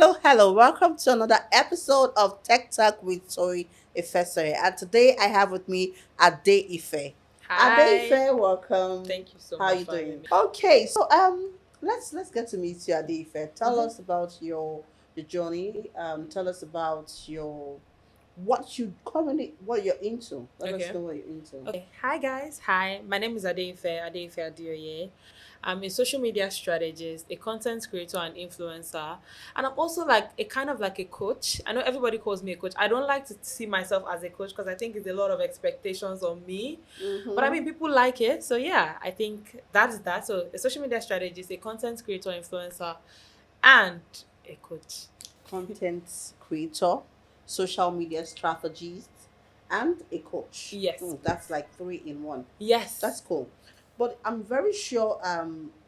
Hello. Welcome to another episode of Tech Talk with Tori Ifesere. And today I have with me Adeife. Hi. Adeife, welcome. Thank you so How are much you for having doing? me. Okay, let's get to meet you, Adeife. Tell hmm us about your journey. Tell us about your what you currently what you're into. Let us Okay. know what you're into. Okay. Hi guys. Hi. My name is Adeife Adioye. I'm a social media strategist, a content creator and influencer. And I'm also like a kind of like a coach. I know everybody calls me a coach. I don't like to see myself as a coach because I think it's a lot of expectations on me. But I Mm-hmm. mean people like it. So yeah, I think that's that. So a social media strategist, a content creator, influencer, and a coach. Content creator, social media strategist, and a coach. Yes, That's please. like three in one. That's Yes. cool. But I'm very sure.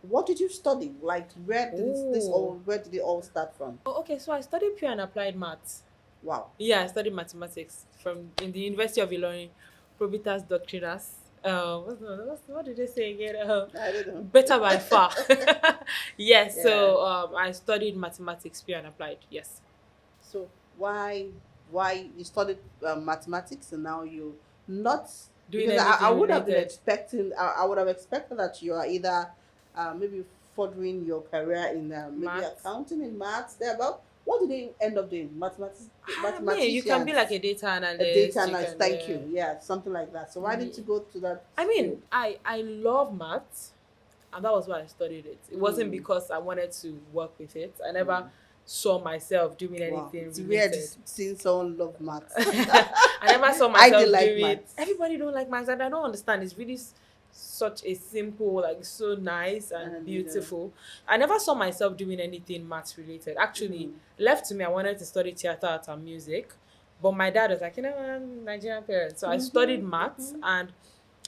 What did you study? Like, Oh. where did it all start from? Oh, okay. So I studied pure and applied maths. Wow. Yeah, I studied mathematics from in the University of Ilorin, Probitas Doctrinas. What did they say again? I don't know. Better by far. Yes. Yeah. So I studied mathematics, pure and applied. Yes. So why you studied mathematics and now you not Doing because I anything would have been related. expecting I would have expected that you are either maybe furthering your career in maybe Maths. accounting in maths there about what did they end up doing I mean, you can be like mathematicians a data a data analyst. You analyst, can, thank yeah. you, yeah, something like that. So why didn't you go to that I mean, field? I love maths, and that was why I studied it. It wasn't mm, because I wanted to work with it. I never mm. saw myself doing Wow, anything it's weird related. seeing someone love maths. I never saw I did myself like doing. maths Everybody don't like maths, and I don't understand. It's really such a simple, like so nice and and beautiful. I never saw myself doing anything maths related. Actually, mm, left to me, I wanted to study theater art and music, but my dad was like, I'm Nigerian parents, so I studied maths mm-hmm, and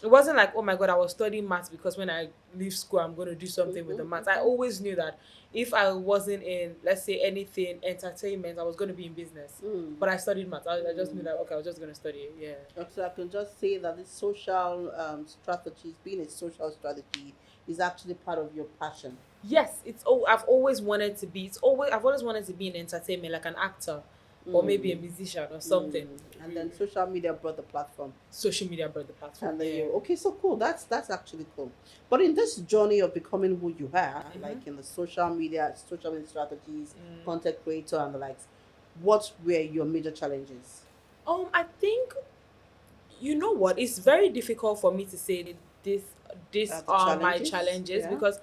it wasn't like, oh my god, I was studying maths because when I leave school I'm going to do something with the maths. I mm-hmm. always knew that if I wasn't in, let's say, anything entertainment, I was going to be in business. Mm, But I studied maths. I just knew mm. that, okay, I was just going to study it. Yeah. So I can just say that this social strategies, being a social strategy, is actually part of your passion. Yes, it's oh, I've always wanted to be. I've always wanted to be in entertainment, like an actor, or maybe a Mm, musician or something. mm. And then social media brought the platform. Social media brought the platform. And then Yeah. you okay, so cool. That's actually cool. But in this journey of becoming who you are, hmm like in the social media strategies, content creator and the likes, what were your major challenges? I think, you know what? It's very difficult for me to say this. These The are my challenges, challenges yeah. because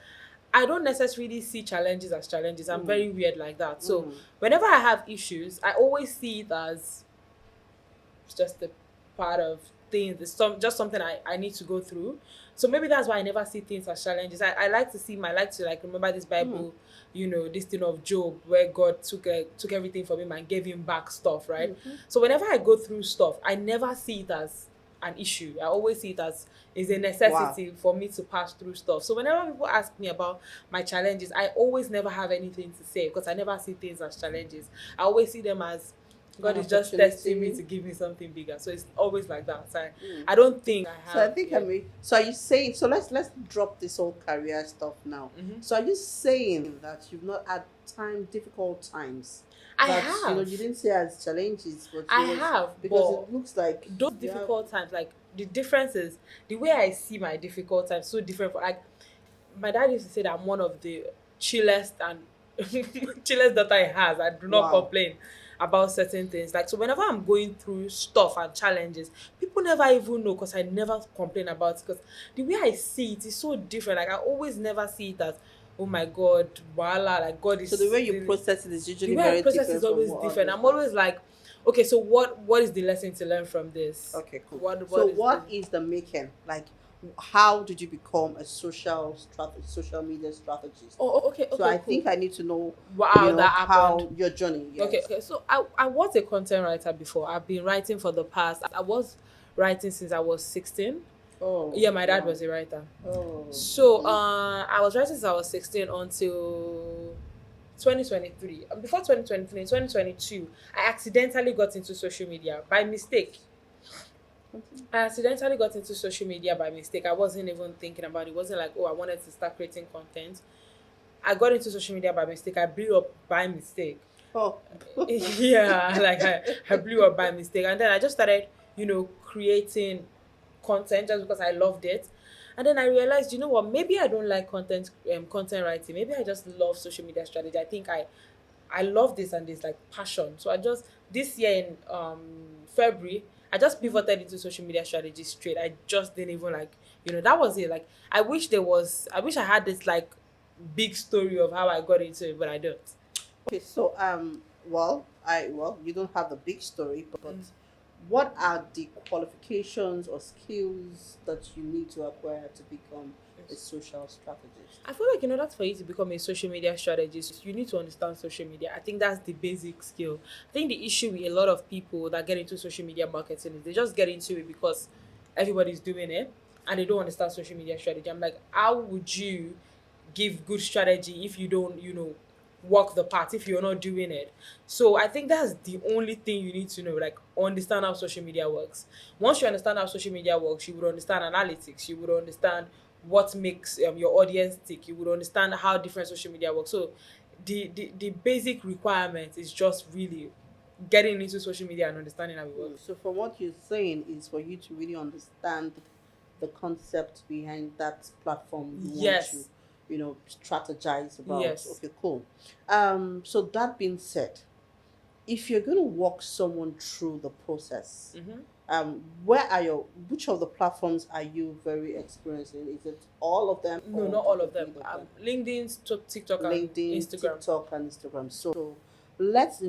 I don't necessarily see challenges as challenges. I'm Mm, very weird like that. So mm. whenever I have issues, I always see it as just a part of things. It's just something I need to go through. So maybe that's why I never see things as challenges. I like to see my like to like remember this Mm, Bible, this thing of Job where God took everything from him and gave him back stuff, right? mm-hmm. So whenever I go through stuff, I never see it as an issue. I always see it as is a Wow. necessity for me to pass through stuff. So whenever people ask me about my challenges, I always never have anything to say because I never see things as challenges. I always see them as An God is just testing me opportunity. to give me something bigger. So it's always like that. So Mm. I don't think I So I have. think I Yeah. mean, so are you saying? So let's drop this whole career stuff now. hmm So are you saying that you've not had difficult times, I that have. you didn't say as challenges, but I it was have, because but it looks like those you have. difficult times, like the difference is the way I see my difficult times so different. Like my dad used to say that I'm one of the chillest and chillest daughter he has. I do not Wow. complain about certain things. Like so, whenever I'm going through stuff and challenges, people never even know because I never complain about it. Because the way I see it is so different. Like I always never see it as, oh my God, voila, like God So the is way you process it is the usually way I very process is different from always what different. others I'm do. always like, okay, so what is the lesson to learn from this? Okay, cool. So What is the what is the making? Like, how did you become a social media strategist? So okay, I cool. think I need to know, Wow, that happened. how your journey. Okay, Yes. okay. So I was a content writer before. I've been writing for the past. I was writing since I was 16. Oh, Yeah, my dad wow. was a writer. Oh, So okay. I was writing since I was 16 until 2023. Before 2023, in 2022, I accidentally got into social media by mistake. Continue. I accidentally got into social media by mistake. I wasn't even thinking about it. It wasn't like, oh, I wanted to start creating content. I got into social media by mistake. I blew up by mistake. Oh. Yeah, like I blew up by mistake. And then I just started, creating content just because I loved it. And then I realized, you know what, maybe I don't like content writing. Maybe I just love social media strategy. I think I love this and this like passion. So I just this year in February, I just pivoted into social media strategy straight. I just didn't even like, that was it. Like I wish I had this like big story of how I got into it, but I don't. Okay, so well, you don't have the big story, but what are the qualifications or skills that you need to acquire to become a social strategist? I feel like in order for you to become a social media strategist, you need to understand social media. I think that's the basic skill. I think the issue with a lot of people that get into social media marketing is they just get into it because everybody's doing it and they don't understand social media strategy. I'm like, how would you give good strategy if you don't, walk the path, if you're not doing it? So I think that's the only thing you need to know, like understand how social media works. Once you understand how social media works, you would understand analytics, you would understand what makes your audience tick, you would understand how different social media works. So the basic requirement is just really getting into social media and understanding how it works. So from what you're saying is for you to really understand the concept behind that platform you want to, Yes. strategize about. Yes. Okay, cool. So that being said, if you're going to walk someone through the process, Mm-hmm. which of the platforms are you very experienced in? Is it all of them No, or not all just a of them. bit of them? LinkedIn, TikTok, and LinkedIn, Instagram. TikTok, and Instagram. So let's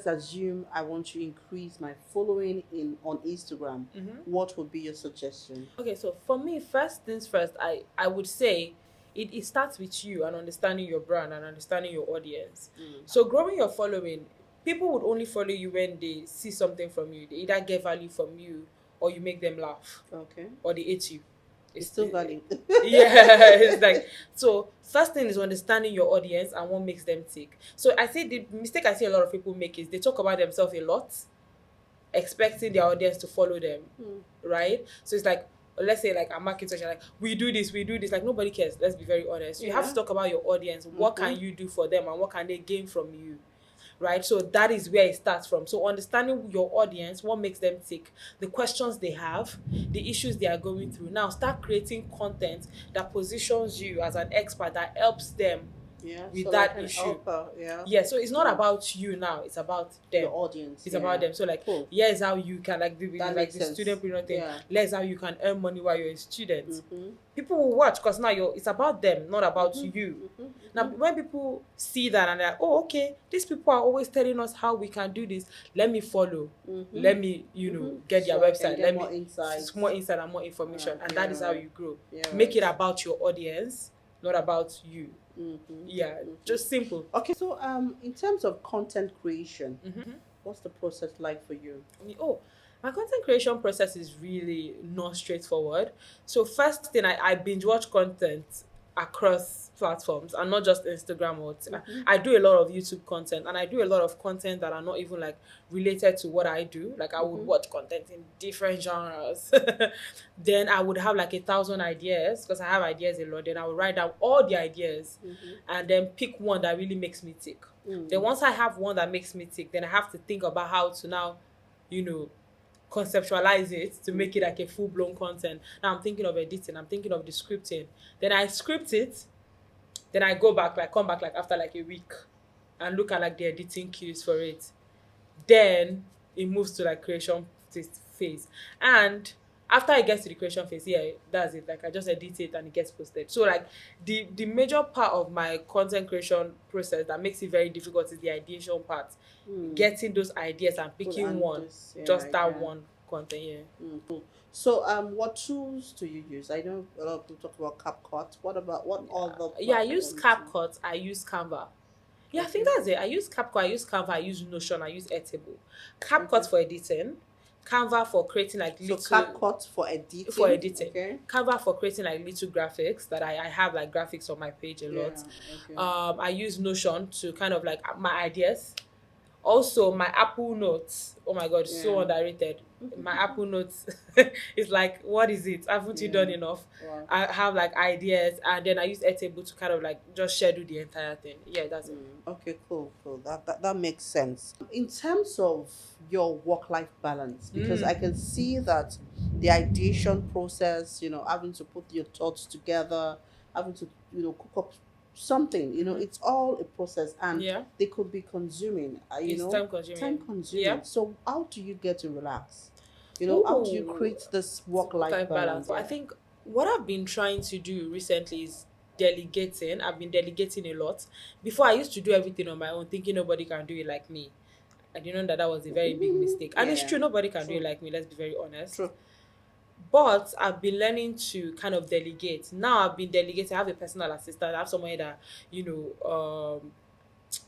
assume I want to increase my following in on Instagram. Mm-hmm. What would be your suggestion? Okay, so for me, first things first, I would say it starts with you and understanding your brand and understanding your audience. So growing your following, people would only follow you when they see something from you. They either get value from you or you make them laugh Okay, or they hate you. it's It's still valid. yeah, it's like so first thing is understanding your audience and what makes them tick. So I see the mistake I see a lot of people make is they talk about themselves a lot, expecting their audience to follow them, right? So it's like, let's say like a marketer, like we do this, like nobody cares. Let's be very honest. You have to Yeah. talk about your audience. What can you do for them and what can they gain from you? Right? So that is where it starts from. So understanding your audience, what makes them tick, the questions they have, the issues they are going through. Now start creating content that positions you as an expert that helps them Yeah. with So like that an issue. helper. Yeah. Yeah, so it's not So about you now, it's about them. your audience. It's Yeah. about them. So like, Cool. here's how you can like do That like makes the sense. student period thing. Yeah. Here's how you can earn money while you're a student. Mm-hmm. People will watch because now it's about them, not about you. Mm-hmm. Now when people see that and they're like, oh okay, these people are always telling us how we can do this. Let me follow. Let me, get their So I can website. get Let more me insights. more insight and more information. And that is how right. you grow. Yeah. Make it Right. about your audience, not about you. Yeah, just simple. Okay. So in terms of content creation, Mm-hmm. what's the process like for you? Oh, my content creation process is really not straightforward. So first thing, I binge watch content across platforms and not just Instagram or I do a lot of YouTube content and I do a lot of content that are not even like related to what I do. Like I would watch content in different genres. Then I would have like 1,000 ideas because I have ideas a lot. Then I would write down all the ideas and then pick one that really makes me tick. Then once I have one that makes me tick, then I have to think about how to now, you know, conceptualize it to make it like a full-blown content. Now I'm thinking of editing, I'm thinking of the scripting. Then I script it, then I come back like after like a week and look at like the editing cues for it. Then it moves to like creation phase. And after it gets to the creation phase, yeah, that's it. Like I just edit it and it gets posted. So like the major part of my content creation process that makes it very difficult is the ideation part. Getting those ideas and picking and one, this, yeah, just that yeah. one content, yeah. Cool. So what tools do you use? I know a lot of people talk about CapCut. What other Yeah, I use platforms? CapCut, I use Canva. Yeah, I think that's it. I use CapCut, I use Canva, I use Notion, I use Airtable. CapCut for editing, Canva for creating like So little CapCut for editing. for editing. Okay. Canva for creating like little graphics that I have like graphics on my page a lot. Yeah. Okay. I use Notion to kind of like my ideas. Also, my Apple Notes. Oh my god, so Yeah. underrated. My Apple Notes is like, what is it? Haven't you done Yeah. enough? Wow. I have like ideas, and then I use Airtable to kind of like just schedule the entire thing. Yeah, that's it. Okay, cool, cool. That makes sense. In terms of your work-life balance, because I can see that the ideation process, having to put your thoughts together, having to, cook up something, it's all a process, and Yeah, they could be consuming, it's time consuming. time Yeah. consuming. So how do you get to relax? How do you Ooh, create this work work-life life balance. balance? But I Yeah. think what I've been trying to do recently is delegating. I've been delegating a lot. Before, I used to do everything on my own, thinking nobody can do it like me. I didn't know that that was a very big mistake. And it's Yeah. true, nobody can do it True. like me, let's be very honest. True. But I've been learning to kind of delegate. Now I've been delegating. I have a personal assistant. I have someone that,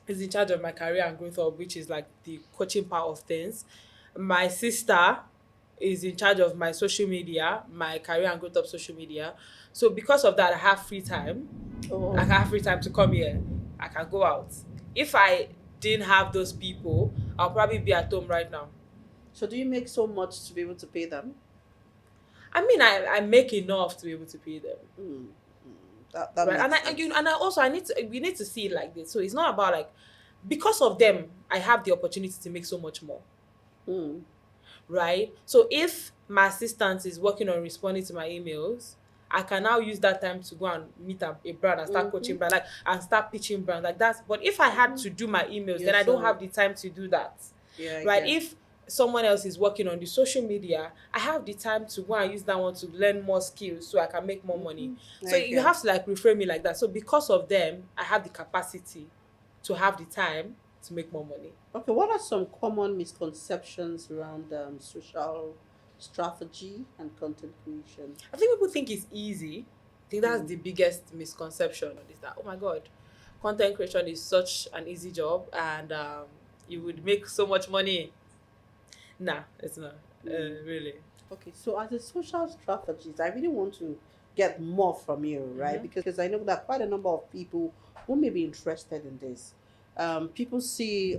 is in charge of my career and growth up, which is like the coaching part of things. My sister is in charge of my social media, my career and growth up social media. So because of that, I have free time. I Oh. can have free time to come here. I can go out. If I didn't have those people, I'll probably be at home right now. So do you make so much to be able to pay them? I mean, I make enough to be able to pay them. Mm, that Right. And makes I sense. and I also I need to we need to see it like this. So it's not about like because of them, I have the opportunity to make so much more. Mm, Right? So if my assistant is working on responding to my emails, I can now use that time to go and meet a brand and start mm-hmm, coaching brand, like and start pitching brand. Like that's but if I had mm-hmm. to do my emails, then I don't Yourself. have the time to do that. Yeah, I Right? get. If someone else is working on the social media, I have the time to go and use that one to learn more skills so I can make more money. Mm-hmm. So I you get. have to like reframe it like that. So because of them, I have the capacity to have the time to make more money. Okay, what are some common misconceptions around social strategy and content creation? I think people think it's easy. I think that's Mm. the biggest misconception is that, oh my God, content creation is such an easy job and you would make so much money. Nah, it's not. Mm. Really. Okay, so as a social strategist, I really want to get more from you, right? Mm-hmm. Because I know that quite a number of people who may be interested in this. People see,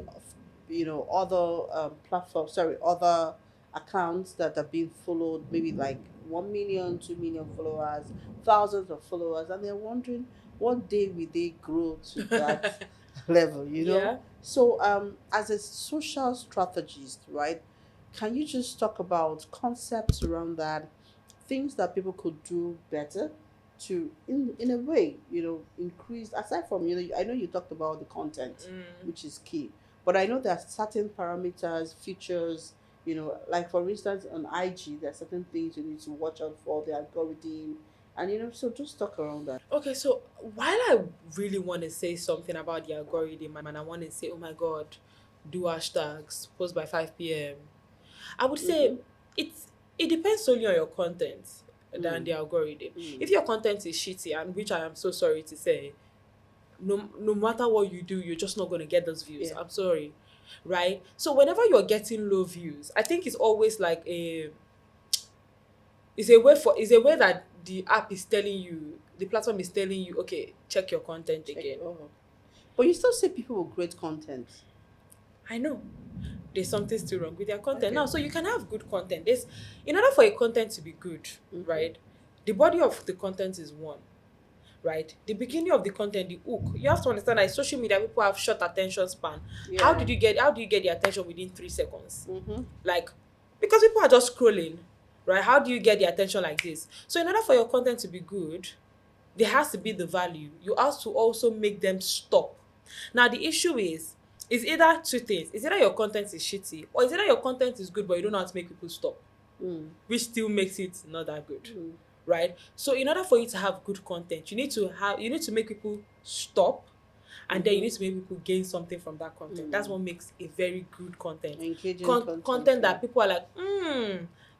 other platforms, sorry, other accounts that are being followed, maybe like 1 million, 2 million followers, thousands of followers, and they're wondering what day will they grow to that level? Yeah. So, as a social strategist, right? Can you just talk about concepts around that, things that people could do better to, in a way, increase, aside from, I know you talked about the content, Mm. which is key, but I know there are certain parameters, features, like for instance on IG, there are certain things you need to watch out for, the algorithm, and so just talk around that. Okay, so while I really want to say something about the algorithm and I want to say, oh my God, do hashtags, post by 5 p.m., I would say Mm-hmm. it's it depends solely on your content than Mm. the algorithm. Mm. If your content is shitty, and which I am so sorry to say, no matter what you do, you're just not gonna get those views. Yeah. I'm sorry. Right? So whenever you're getting low views, I think it's always like it's a way that the app is telling you, the platform is telling you, okay, check your content Check. again. Oh. But you still see people with great content. I know there's something still wrong with their content. Okay. Now, so you can have good content. There's in order for a content to be good, Mhm. right? The body of the content is one, right? The beginning of the content, the hook. You have to understand that in social media people have short attention span. Yeah. How do you get the attention within 3 seconds? Mm-hmm. Like because people are just scrolling, right? How do you get the attention like this? So in order for your content to be good, there has to be the value. You have to also make them stop. Now the issue is it's either two things. It's either your content is shitty or it's either your content is good but you don't know how to make people stop, Mm. which still makes it not that good. Mm. Right? So in order for you to have good content, you need to make people stop and then you Mhm. need to make people gain something from that content. That's what makes a very good content. Engaging Content yeah. that people are like,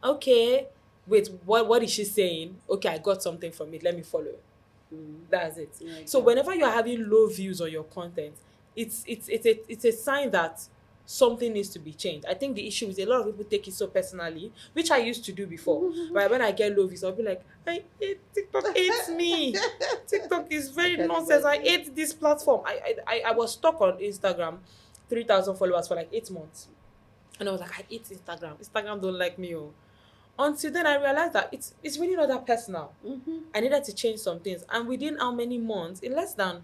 okay, wait, what is she saying? Okay, I got something from it. Let me follow. Mm. That's it. Yeah, So yeah. whenever you're having low views on your content, it's a sign that something needs to be changed. I think the issue is a lot of people take it so personally, which I used to do before. Right? When I get low views, I'll be like, I hate TikTok hates me. TikTok is I very can nonsense. I imagine. hate this platform. I was stuck on Instagram 3,000 followers for like 8 months. And I was like, I hate Instagram. Instagram don't like me. Oh. Until then, I realized that it's really not that personal. Mm-hmm. I needed to change some things. And within how many months? In less than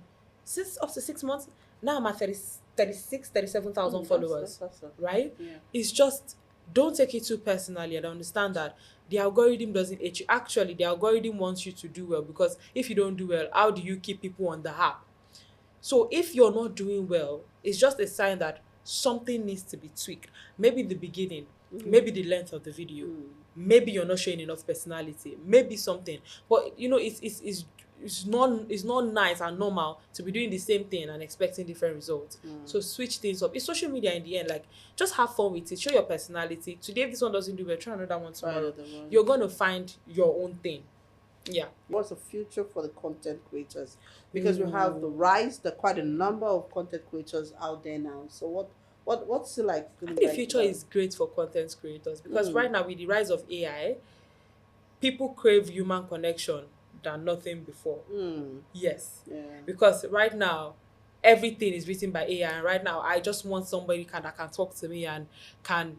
up to 6 months, now I'm at 37,000 followers. That's awesome. Right? Yeah. It's just, don't take it too personally and understand that the algorithm doesn't hate you. Actually, the algorithm wants you to do well, because if you don't do well, how do you keep people on the app? So if you're not doing well, it's just a sign that something needs to be tweaked. Maybe the beginning, maybe the length of the video, maybe you're not showing enough personality, maybe something. But it's not nice and normal to be doing the same thing and expecting different results. So switch things up. It's social media in the end. Like, just have fun with it. Show your personality. Today, if this one doesn't do well, try another one tomorrow. Another one. You're gonna find your own thing. Yeah. What's the future for the content creators? Because we have the rise, there are quite a number of content creators out there now. So what's it like? I think the future is great for content creators, because right now, with the rise of AI, people crave human connection than nothing before. Yes. Yeah. Because right now, everything is written by AI, and right now I just want somebody that can talk to me and can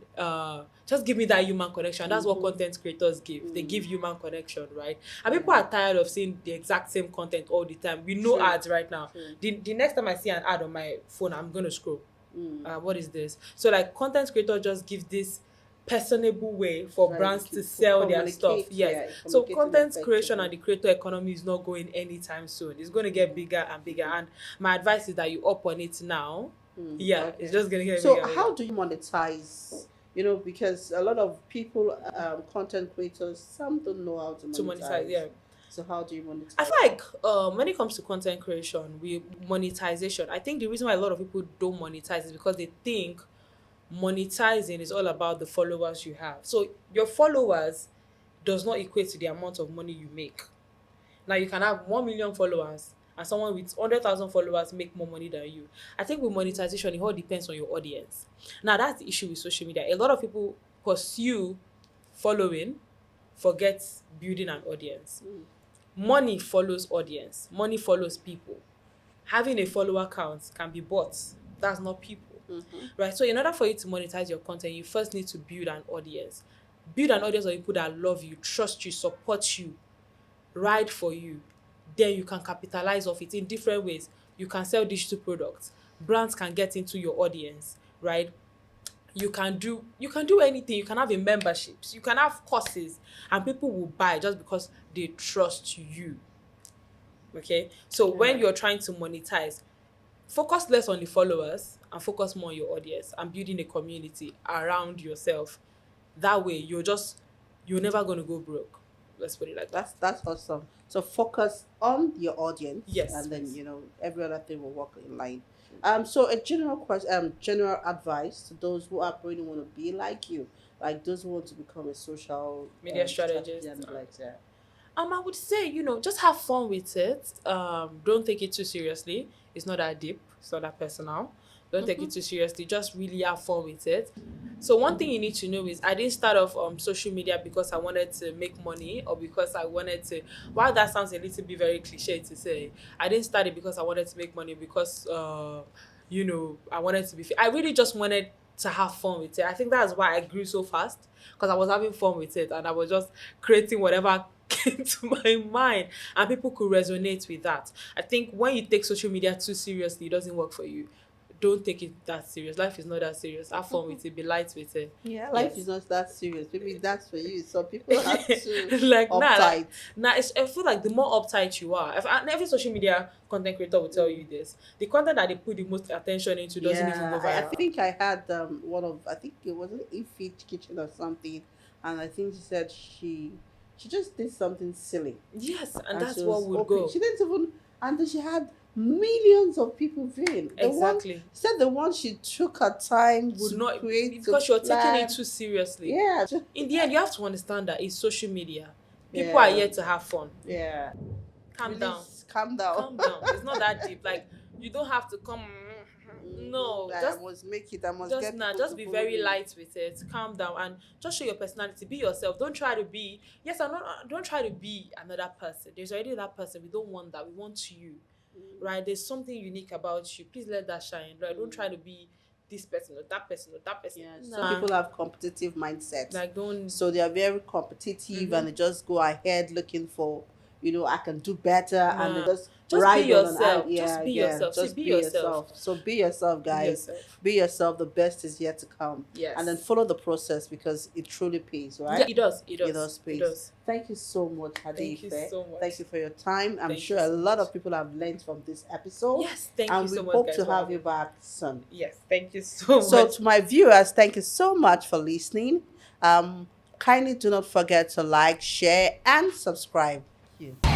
just give me that human connection. That's what content creators give. They give human connection, right? And people are tired of seeing the exact same content all the time. We know ads right now. The next time I see an ad on my phone, I'm gonna scroll. What is this? So like, content creator just give this personable way for brands to sell their stuff. Yes. So content creation and the creator economy is not going anytime soon. It's going to get bigger and bigger. And my advice is that you up on it now. It's just going to get bigger. So how do you monetize? Because a lot of people, content creators, some don't know how to monetize. So how do you monetize? I feel like when it comes to content creation, monetization, I think the reason why a lot of people don't monetize is because they think monetizing is all about the followers you have. So your followers does not equate to the amount of money you make. Now, you can have 1 million followers and someone with 100,000 followers make more money than you. I think with monetization, it all depends on your audience. Now, that's the issue with social media. A lot of people pursue following, forget building an audience. Money follows audience. Money follows people. Having a follower count can be bought. That's not people. Right? So in order for you to monetize your content, you first need to build an audience. Build an audience of people that love you, trust you, support you, ride for you. Then you can capitalize off it in different ways. You can sell digital products. Brands can get into your audience, right? You can do anything. You can have a memberships. You can have courses, and people will buy just because they trust you. Okay? So when you're trying to monetize, focus less on the followers and focus more on your audience and building a community around yourself. That way, you're never going to go broke. Let's put it like that. That's awesome. So focus on your audience. Yes. And then, every other thing will work in line. So a general question, general advice to those who are really want to be like you, like those who want to become a social media strategist. I would say, just have fun with it. Don't take it too seriously. It's not that deep. It's not that personal. Don't take it too seriously. Just really have fun with it. So one thing you need to know is I didn't start off social media because I wanted to make money or because I wanted to. While that sounds a little bit very cliche to say, I didn't start it because I wanted to make money because I wanted to be. I really just wanted to have fun with it. I think that's why I grew so fast, because I was having fun with it and I was just creating whatever came to my mind and people could resonate with that. I think when you take social media too seriously, it doesn't work for you. Don't take it that serious. Life is not that serious. Have fun with it. Be light with it. Yeah, life is not that serious. Maybe that's for you. So people have to like uptight. I feel like the more uptight you are, and every social media content creator will tell you this. The content that they put the most attention into doesn't even go viral. I think I had I think it was an Ifit kitchen or something, and I think she said she just did something silly. Yes, and that's what would go. She didn't even, and then she had millions of people viewing. The one she took her time would to not create, because you're taking it too seriously. Yeah. In the end, you have to understand that it's social media. People are here to have fun. Yeah. Calm down. It's not that deep. Like, you don't have to come. No, just be very light with it. Calm down and just show your personality. Be yourself. Don't try to be. Don't try to be another person. There's already that person. We don't want that. We want you. Right? There's something unique about you. Please let that shine. Right? Don't try to be this person or that person or that person. Yeah, some Nah. people have competitive mindsets. Like, don't. So they are very competitive and they just go ahead looking for, I can do better, and they Nah. just Just be ride on an yourself. idea Just be again. yourself. See, Just be be yourself. yourself. So be yourself, Be guys. yourself. Be yourself. The best is yet to come. Yes. And then follow the process because it truly pays, Yeah, right? it does. It It does. does It pay. does. Thank you so much, Thank you Adeife. so much. Thank you for your time. I'm Thank sure you a so lot much. of people have learned from this episode. Yes. Thank And you so we much, hope guys, to for have having you me. back soon. Yes. Thank you so So, much. to my viewers, thank you so much for listening. Kindly do not forget to like, share, and subscribe. Thank you.